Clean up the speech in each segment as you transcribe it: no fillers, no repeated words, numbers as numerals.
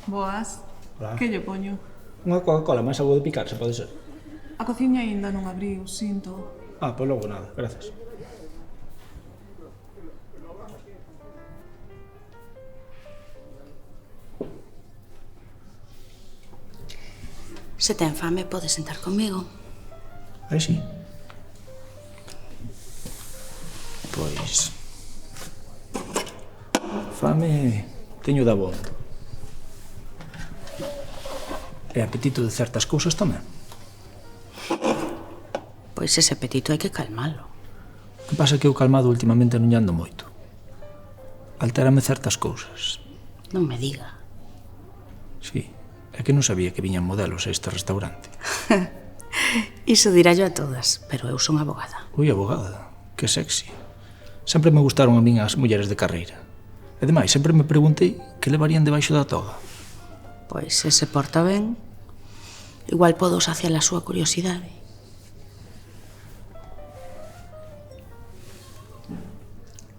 Boas. Hola. Que lle poño? Unha Coca-Cola máis algo de picar, se pode ser. A cociña aínda non abriu, sinto. Pois logo nada, gracias. Se ten fame, pode sentar comigo. Aí sí. Pois... fame teño da boa. E apetito de certas cousas tamén. Pois ese apetito hai que calmalo. O que pasa é que eu calmado últimamente non lle ando moito. Altérame certas cousas. Non me diga. Sí, é que non sabía que viñan modelos a este restaurante. Iso dirá yo a todas, pero eu son abogada. Ui, abogada, que sexy. Sempre me gustaron a min as mulleres de carreira. E demais, sempre me preguntei que levarían debaixo da toga. Pois se se porta ben, igual podo saciar a súa curiosidade.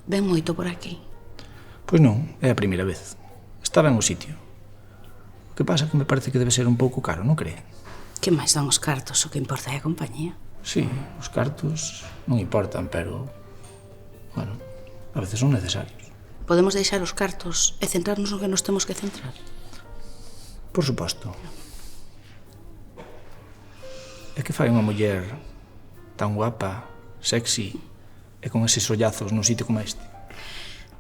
Ven moito por aquí. Pois non, é a primeira vez. Está ben o sitio. O que pasa é que me parece que debe ser un pouco caro, non cree? Que máis dan os cartos, o que importa é a compañía. Sí, os cartos non importan, pero... bueno, a veces son necesarios. Podemos deixar os cartos e centrarnos no que nos temos que centrar. Por suposto. É que fai unha muller tan guapa, sexy e con eses ollazos nun sitio como este?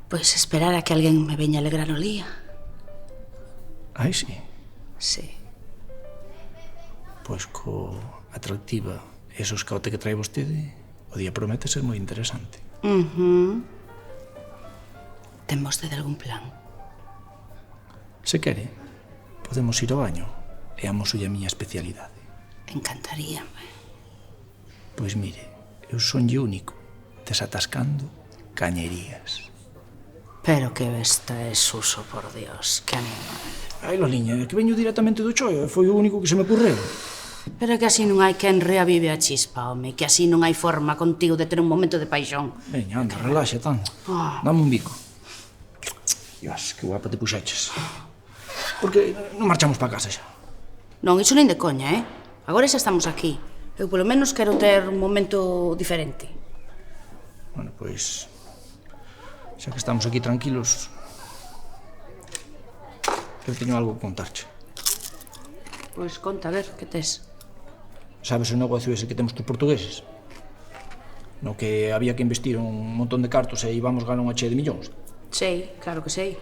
Pois esperar a que alguén me veña a alegrar o día. Ai, sí. Sí. Pois co atractiva e esos escote que trae vostede, o día promete ser moi interesante. Ten vostede algún plan? Se quere, podemos ir ao baño e amosulle a miña especialidade. Encantaríame. Pois mire, eu sonlle único, desatascando cañerías. Pero que besta é Suso, por Dios, que animal. Ai, Loliña, é que veño directamente do choio, foi o único que se me ocurreu. Pero que así non hai quen reavive a chispa, home, que así non hai forma contigo de ter un momento de paixón. Veña, anda, relaxa tan. Dame un bico. Dios, que guapa te puxeches. Porque non marchamos para casa xa. Non, iso nin de coña, eh? Agora xa estamos aquí. Eu polo menos quero ter un momento diferente. Bueno, pois... xa que estamos aquí tranquilos... eu teño algo que contarche. Pois conta, a ver, que tes? Sabes o negocio ese que temos cos portugueses? No que había que investir un montón de cartos e íbamos ganar unha chea de millóns. Sei, claro que sei.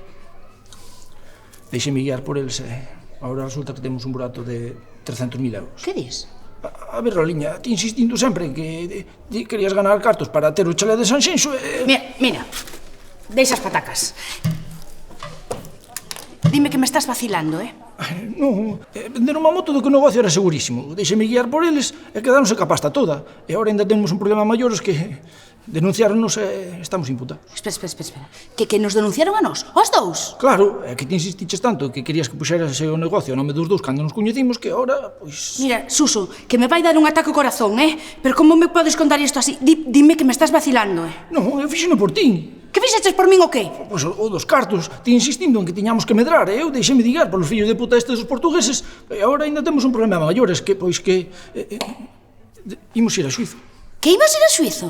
Deixeme guiar por eles e... agora resulta que temos un burato de 300.000 euros. Que dis? A ver, Roliña, ti insistindo sempre en que querías ganar cartos para ter o chalé de Sanxenxo e... Mira, deixa as patacas. Dime que me estás vacilando, eh? Non, venderon unha moto do que o negocio era segurísimo. Deixeme guiar por eles e quedáronse ca pasta toda. E agora ainda temos un problema maior, es que denunciaronnos e estamos imputados. Espera. Que nos denunciaron a nós? Os dous? Claro, é que ti insistiches tanto que querías que puxeras o negocio a nome dos dous cando nos coñecimos que agora, pois... Mira, Suso, que me vai dar un ataque ao corazón, eh? Pero como me podes contar isto así? Dime que me estás vacilando, eh? Non, eu fixeno por ti. Que fixeches por min o qué? Pois o dos cartos, ti insistindo en que tiñamos que medrar, e eu deixeme guiar polos fillos de puta estes dos portugueses, e agora ainda temos un problema maior, es que, pois que... imos ir a xuizo. Que ibas ir a Suizo?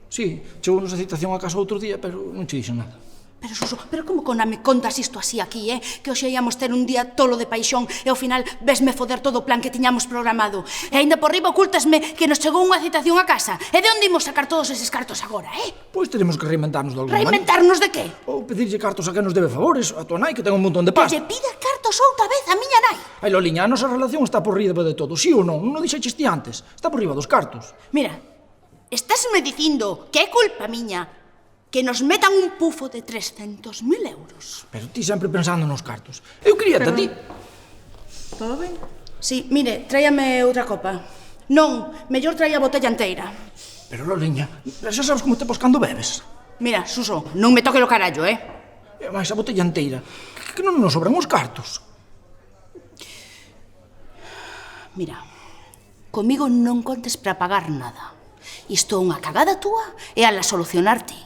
Sí, chegou-nos a citación a casa outro día, pero non che dixo nada. Pero, Suso, pero como cona me contas isto así aquí, eh? Que hoxe íamos ter un día tolo de paixón e ao final vesme foder todo o plan que tiñamos programado. E aínda por riba ocultasme que nos chegou unha citación a casa. E de onde imos sacar todos eses cartos agora, eh? Pois teremos que reinventarnos de alguma maneira. Reinventarnos de que? Ou pedirlle cartos a que nos debe favores, a tua nai que ten un montón de Que pasta. lle pida cartos outra vez a miña nai. Ai, Loliña, a nosa relación está por riba de todo, sí ou non? Non o dixeches ti antes, está por riba dos cartos. Mira, estásme dicindo que é culpa miña que nos metan un pufo de 300.000 euros. Pero ti sempre pensando nos cartos. Eu queríate a ti. Todo ben? Sí, mire, tráiame outra copa. Non, mellor traia a botella inteira. Pero, Loliña, xa sabes como te pos cando bebes. Mira, Suso, non me toque o carallo, eh? E máis a botella inteira, que non nos sobran os cartos. Mira, comigo non contes para pagar nada. Isto é unha cagada túa e ala solucionar ti.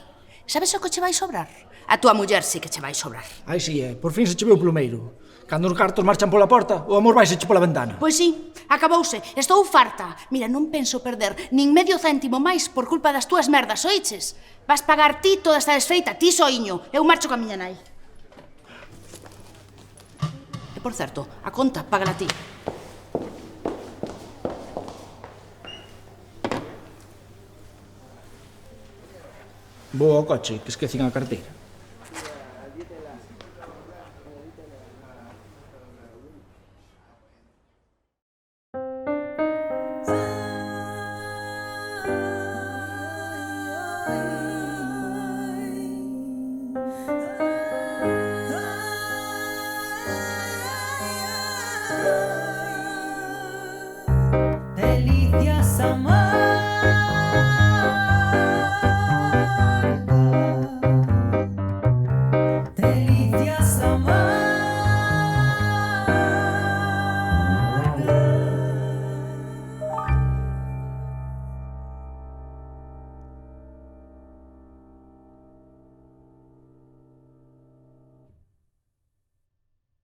Sabes o que che vai sobrar? A túa muller sí que che vai sobrar. Ai, si, por fin se che veu o plumeiro. Cando os cartos marchan pola porta, o amor vai se che pola ventana. Pois sí, acabouse, estou farta. Mira, non penso perder nin medio céntimo máis por culpa das túas merdas, oiches? Vas pagar ti toda esta desfeita, ti soiño. Eu marcho ca miña nai. E por certo, a conta, págala ti. Vou ao coche, que esquecen a carteira.